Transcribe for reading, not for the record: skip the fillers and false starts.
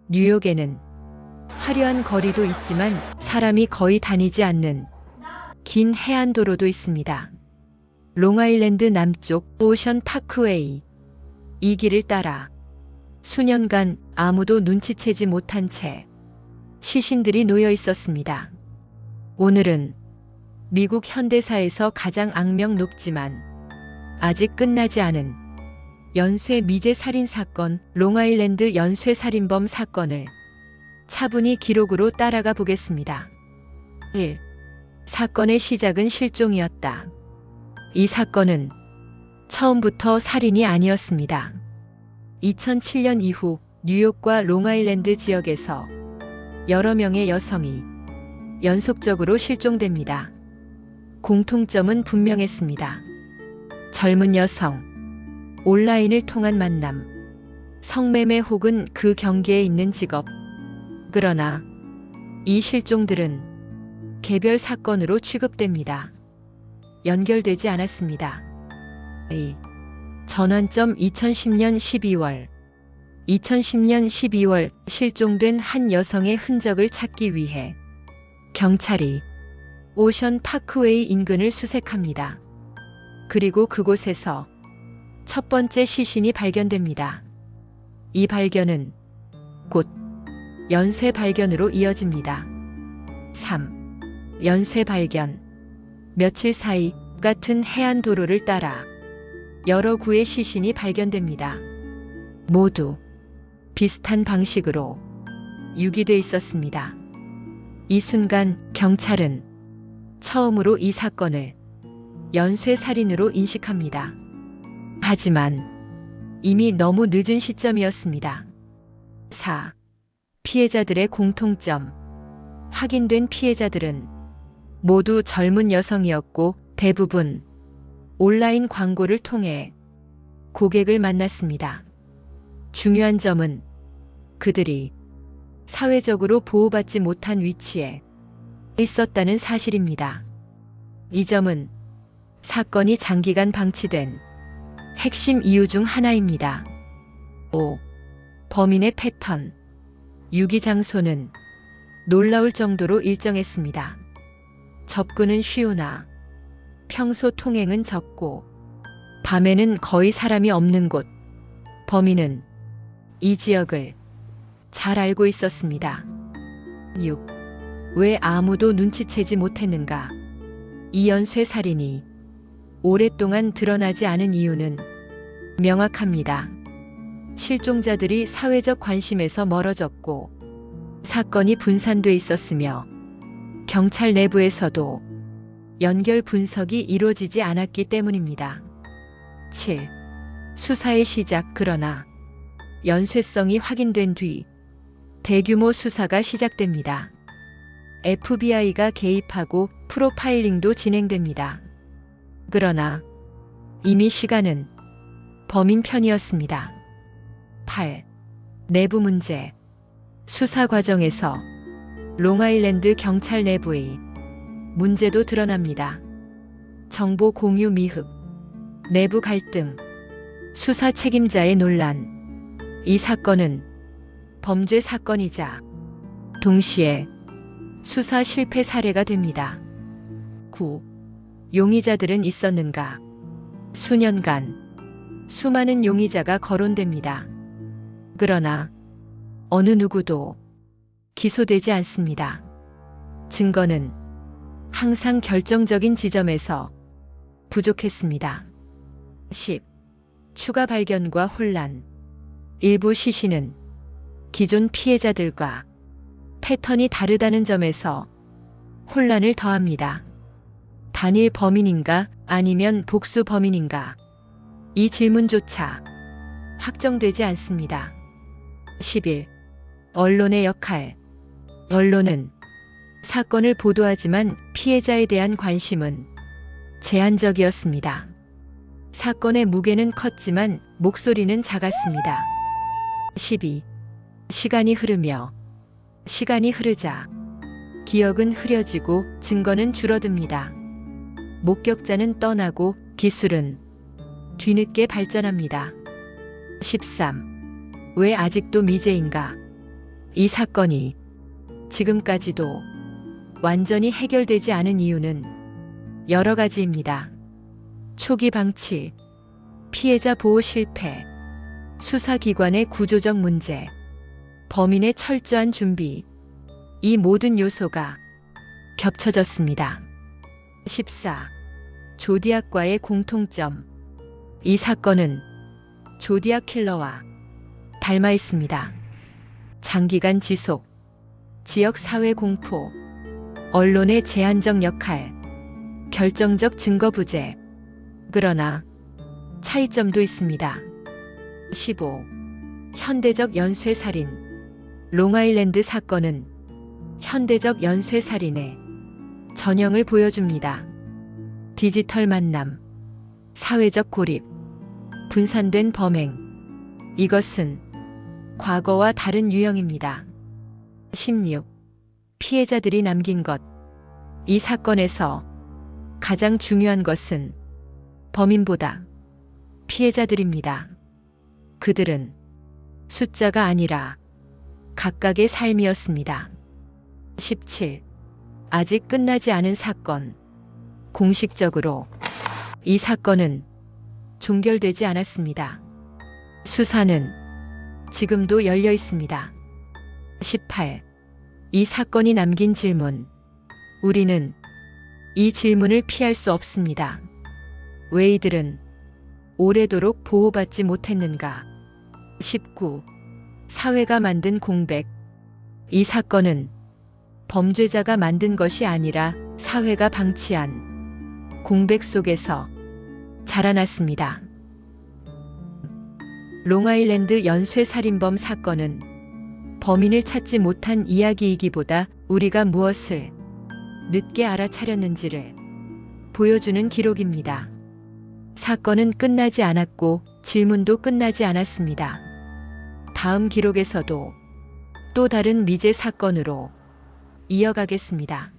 뉴욕에는 화려한 거리도 있지만 사람이 거의 다니지 않는 긴 해안도로도 있습니다. 롱아일랜드 남쪽 오션 파크웨이. 이 길을 따라 수년간 아무도 눈치채지 못한 채 시신들이 놓여 있었습니다. 오늘은 미국 현대사에서 가장 악명 높지만 아직 끝나지 않은 연쇄 미제 살인 사건, 롱아일랜드 연쇄 살인범 사건을 차분히 기록으로 따라가 보겠습니다. 1. 사건의 시작은 실종이었다. 이 사건은 처음부터 살인이 아니었습니다. 2007년 이후 뉴욕과 롱아일랜드 지역에서 여러 명의 여성이 연속적으로 실종됩니다. 공통점은 분명했습니다. 젊은 여성, 온라인을 통한 만남, 성매매 혹은 그 경계에 있는 직업. 그러나 이 실종들은 개별 사건으로 취급됩니다. 연결되지 않았습니다. 전환점 2010년 12월 실종된 한 여성의 흔적을 찾기 위해 경찰이 오션 파크웨이 인근을 수색합니다. 그리고 그곳에서 첫 번째 시신이 발견됩니다. 이 발견은 곧 연쇄 발견으로 이어집니다. 3. 연쇄 발견. 며칠 사이 같은 해안도로를 따라 여러 구의 시신이 발견됩니다. 모두 비슷한 방식으로 유기돼 있었습니다. 이 순간 경찰은 처음으로 이 사건을 연쇄 살인으로 인식합니다. 하지만 이미 너무 늦은 시점이었습니다. 4. 피해자들의 공통점. 확인된 피해자들은 모두 젊은 여성이었고 대부분 온라인 광고를 통해 고객을 만났습니다. 중요한 점은 그들이 사회적으로 보호받지 못한 위치에 있었다는 사실입니다. 이 점은 사건이 장기간 방치된 핵심 이유 중 하나입니다. 5. 범인의 패턴. 유기 장소는 놀라울 정도로 일정했습니다. 접근은 쉬우나 평소 통행은 적고 밤에는 거의 사람이 없는 곳. 범인은 이 지역을 잘 알고 있었습니다. 6. 왜 아무도 눈치채지 못했는가? 이 연쇄 살인이 오랫동안 드러나지 않은 이유는 명확합니다. 실종자들이 사회적 관심에서 멀어졌고 사건이 분산돼 있었으며 경찰 내부에서도 연결 분석이 이루어지지 않았기 때문입니다. 7. 수사의 시작. 그러나 연쇄성이 확인된 뒤 대규모 수사가 시작됩니다. FBI가 개입하고 프로파일링도 진행됩니다. 그러나 이미 시간은 범인 편이었습니다. 8. 내부 문제. 수사 과정에서 롱아일랜드 경찰 내부의 문제도 드러납니다. 정보 공유 미흡, 내부 갈등, 수사 책임자의 논란. 이 사건은 범죄 사건이자 동시에 수사 실패 사례가 됩니다. 9. 용의자들은 있었는가? 수년간 수많은 용의자가 거론됩니다. 그러나 어느 누구도 기소되지 않습니다. 증거는 항상 결정적인 지점에서 부족했습니다. 10. 추가 발견과 혼란. 일부 시신은 기존 피해자들과 패턴이 다르다는 점에서 혼란을 더합니다. 단일 범인인가 아니면 복수 범인인가? 이 질문조차 확정되지 않습니다. 11. 언론의 역할. 언론은 사건을 보도하지만 피해자에 대한 관심은 제한적이었습니다. 사건의 무게는 컸지만 목소리는 작았습니다. 12. 시간이 흐르자 기억은 흐려지고 증거는 줄어듭니다. 목격자는 떠나고 기술은 뒤늦게 발전합니다. 13. 왜 아직도 미제인가? 이 사건이 지금까지도 완전히 해결되지 않은 이유는 여러 가지입니다. 초기 방치, 피해자 보호 실패, 수사기관의 구조적 문제, 범인의 철저한 준비, 이 모든 요소가 겹쳐졌습니다. 14. 조디악과의 공통점. 이 사건은 조디악 킬러와 닮아 있습니다. 장기간 지속, 지역 사회 공포, 언론의 제한적 역할, 결정적 증거 부재. 그러나 차이점도 있습니다. 15. 현대적 연쇄살인. 롱아일랜드 사건은 현대적 연쇄살인의 전형을 보여줍니다. 디지털 만남, 사회적 고립, 분산된 범행. 이것은 과거와 다른 유형입니다. 16. 피해자들이 남긴 것. 이 사건에서 가장 중요한 것은 범인보다 피해자들입니다. 그들은 숫자가 아니라 각각의 삶이었습니다. 17. 아직 끝나지 않은 사건. 공식적으로 이 사건은 종결되지 않았습니다. 수사는 지금도 열려 있습니다. 18. 이 사건이 남긴 질문. 우리는 이 질문을 피할 수 없습니다. 왜 이들은 오래도록 보호받지 못했는가? 19. 사회가 만든 공백. 이 사건은 범죄자가 만든 것이 아니라 사회가 방치한 공백 속에서 자라났습니다. 롱아일랜드 연쇄살인범 사건은 범인을 찾지 못한 이야기이기보다 우리가 무엇을 늦게 알아차렸는지를 보여주는 기록입니다. 사건은 끝나지 않았고 질문도 끝나지 않았습니다. 다음 기록에서도 또 다른 미제 사건으로 이어가겠습니다.